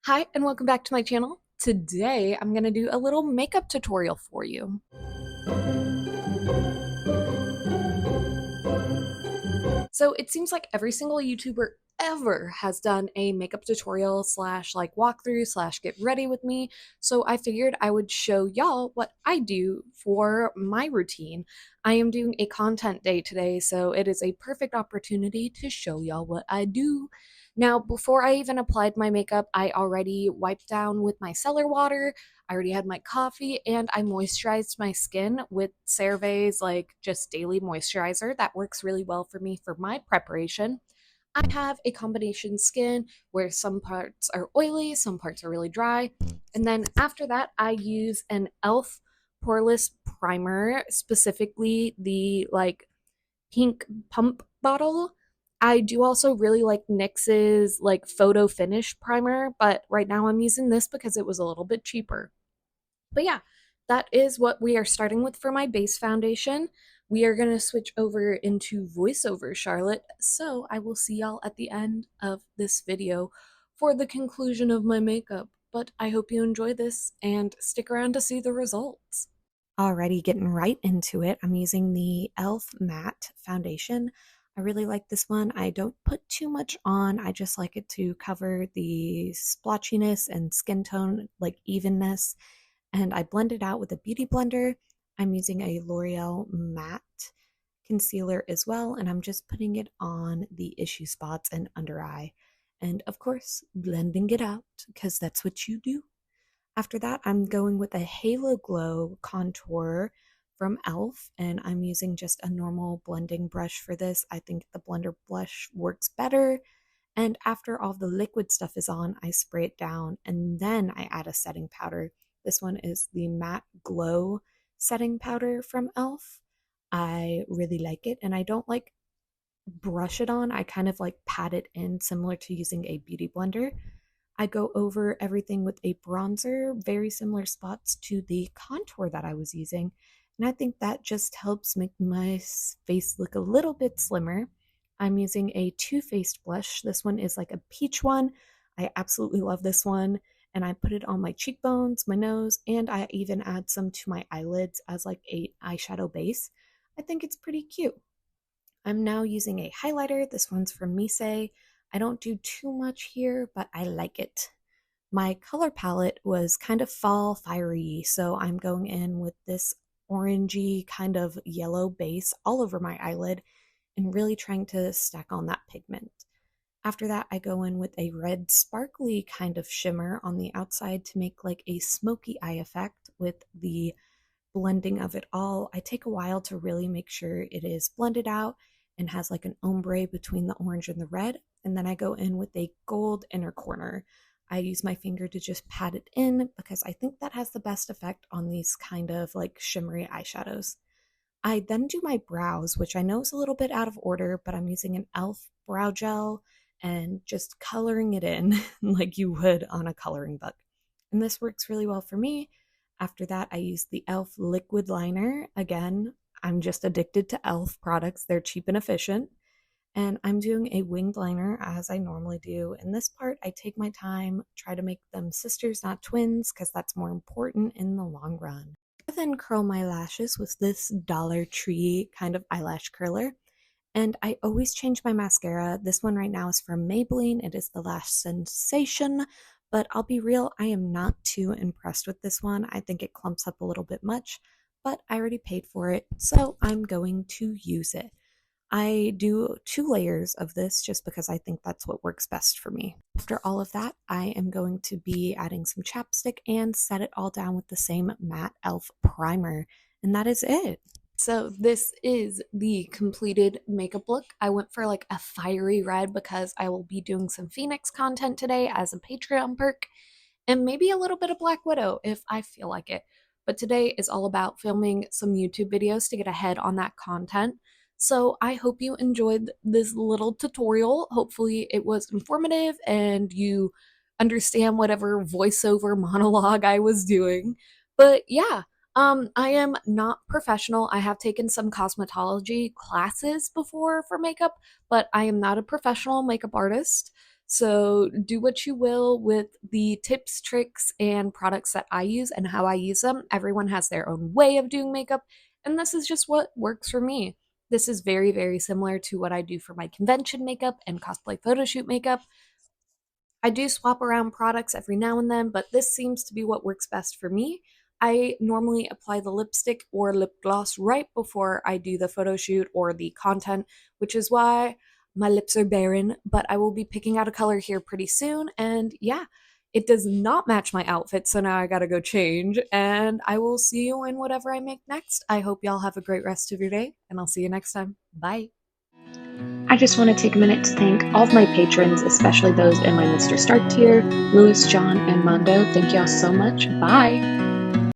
Hi, and welcome back to my channel. Today, I'm going to do a little makeup tutorial for you. So it seems like every single YouTuber ever has done a makeup tutorial slash like walkthrough slash get ready with me. So I figured I would show y'all what I do for my routine. I am doing a content day today, so it is a perfect opportunity to show y'all what I do. Now, before I even applied my makeup, I already wiped down with my cellar water. I already had my coffee and I moisturized my skin with CeraVe's like just daily moisturizer. That works really well for me for my preparation. I have a combination skin where some parts are oily, some parts are really dry. And then after that, I use an e.l.f. poreless primer, specifically the like pink pump bottle. I do also really like NYX's like photo finish primer, but right now I'm using this because it was a little bit cheaper. But yeah, that is what we are starting with for my base foundation. We are going to switch over into voiceover Charlotte, so I will see y'all at the end of this video for the conclusion of my makeup. But I hope you enjoy this and stick around to see the results. Already getting right into it. I'm using the e.l.f. matte foundation. I really like this one. I don't put too much on. I just like it to cover the splotchiness and skin tone, like evenness. And I blend it out with a beauty blender. I'm using a L'Oreal matte concealer as well, and I'm just putting it on the issue spots and under eye. And of course, blending it out because that's what you do. After that, I'm going with a Halo Glow contour from e.l.f. and I'm using just a normal blending brush for this. I think the blender blush works better. And after all the liquid stuff is on, I spray it down and then I add a setting powder. This one is the Matte Glow setting powder from e.l.f. I really like it and I don't like brush it on. I kind of like pat it in similar to using a beauty blender. I go over everything with a bronzer, very similar spots to the contour that I was using. And I think that just helps make my face look a little bit slimmer. I'm using a Too Faced blush. This one is like a peach one. I absolutely love this one. And I put it on my cheekbones, my nose, and I even add some to my eyelids as like a eyeshadow base. I think it's pretty cute. I'm now using a highlighter. This one's from Mise. I don't do too much here, but I like it. My color palette was kind of fall fiery, so I'm going in with this orangey kind of yellow base all over my eyelid and really trying to stack on that pigment. After that, I go in with a red sparkly kind of shimmer on the outside to make like a smoky eye effect with the blending of it all. I take a while to really make sure it is blended out and has like an ombre between the orange and the red. And then I go in with a gold inner corner. I use my finger to just pat it in because I think that has the best effect on these kind of like shimmery eyeshadows. I then do my brows, which I know is a little bit out of order, but I'm using an e.l.f. brow gel and just coloring it in like you would on a coloring book. And this works really well for me. After that, I use the e.l.f. liquid liner. Again, I'm just addicted to e.l.f. products. They're cheap and efficient. And I'm doing a winged liner as I normally do. In this part, I take my time, try to make them sisters, not twins, because that's more important in the long run. I then curl my lashes with this Dollar Tree kind of eyelash curler. And I always change my mascara. This one right now is from Maybelline. It is the Lash Sensation. But I'll be real, I am not too impressed with this one. I think it clumps up a little bit much, but I already paid for it, so I'm going to use it. I do 2 layers of this just because I think that's what works best for me. After all of that, I am going to be adding some chapstick and set it all down with the same matte e.l.f. primer. And that is it. So this is the completed makeup look. I went for like a fiery red because I will be doing some Phoenix content today as a Patreon perk, and maybe a little bit of Black Widow if I feel like it. But today is all about filming some YouTube videos to get ahead on that content. So I hope you enjoyed this little tutorial. Hopefully it was informative and you understand whatever voiceover monologue I was doing. But yeah, I am not professional. I have taken some cosmetology classes before for makeup, but I am not a professional makeup artist. So do what you will with the tips, tricks, and products that I use and how I use them. Everyone has their own way of doing makeup, and this is just what works for me. This is very, very similar to what I do for my convention makeup and cosplay photoshoot makeup. I do swap around products every now and then, but this seems to be what works best for me. I normally apply the lipstick or lip gloss right before I do the photo shoot or the content, which is why my lips are barren, but I will be picking out a color here pretty soon. And yeah, it does not match my outfit, so now I gotta go change. And I will see you in whatever I make next. I hope y'all have a great rest of your day, and I'll see you next time. Bye. I just want to take a minute to thank all of my patrons, especially those in my Mr. Stark tier, Louis, John, and Mondo. Thank y'all so much. Bye.